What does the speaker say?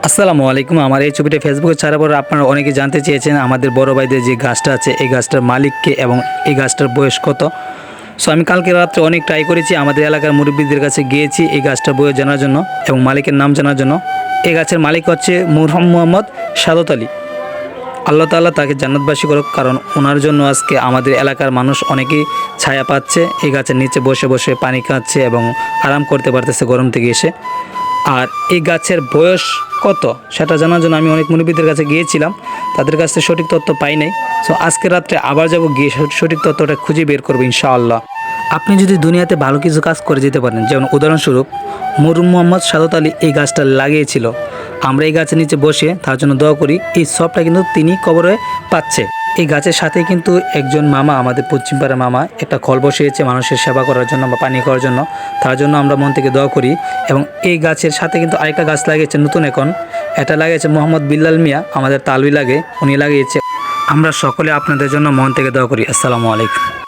আসসালামু আলাইকুম। আমার এই ছবিটা ফেসবুকে ছাড়ার পর আপনারা অনেকে জানতে চেয়েছেন আমাদের বড় ভাইদের যে গাছটা আছে এই গাছটার মালিককে এবং এই গাছটার বয়স কত। সো আমি কালকে রাত্রে অনেক ট্রাই করেছি, আমাদের এলাকার মুরব্বীদের কাছে গিয়েছি এই গাছটার বয়স জানার জন্য এবং মালিকের নাম জানার জন্য। এই গাছের মালিক হচ্ছে মোহাম্মদ সাদত আলী। আল্লাহ তাআলা তাকে জান্নাতবাসী করুক, কারণ ওনার জন্য আজকে আমাদের এলাকার মানুষ অনেকেই ছায়া পাচ্ছে, এই গাছের নিচে বসে বসে পানি খাচ্ছে এবং আরাম করতে পারতেছে গরম থেকে এসে। আর এই গাছের বয়স কত সেটা জানার জন্য আমি অনেক মুরব্বীদের কাছে গিয়েছিলাম, তাদের কাছ থেকে সঠিক তথ্য পাই নাই। সো আজকে রাত্রে আবার যাব, গিয়ে সঠিক তথ্যটা খুঁজে বের করবো ইনশাআল্লাহ। আপনি যদি দুনিয়াতে ভালো কিছু কাজ করে যেতে পারেন, যেমন উদাহরণস্বরূপ মোহাম্মদ সাদত আলী এই গাছটা লাগিয়েছিল, আমরা এই গাছের নিচে বসে তার জন্য দোয়া করি, এই সবটা কিন্তু তিনি কবরে পাচ্ছে। এই গাছের সাথে কিন্তু একজন মামা, আমাদের পশ্চিমপাড়ার মামা, একটা কল বসিয়েছে মানুষের সেবা করার জন্য বা পানি খাওয়ার জন্য, তার জন্য আমরা মন থেকে দোয়া করি। এবং এই গাছের সাথে কিন্তু আরেকটা গাছ লাগিয়েছে নতুন, এখন এটা লাগিয়েছে মোহাম্মদ বিল্লাল মিয়া, আমাদের তালুই লাগে, উনি লাগিয়েছে। আমরা সকলে আপনাদের জন্য মন থেকে দোয়া করি। আসসালামু আলাইকুম।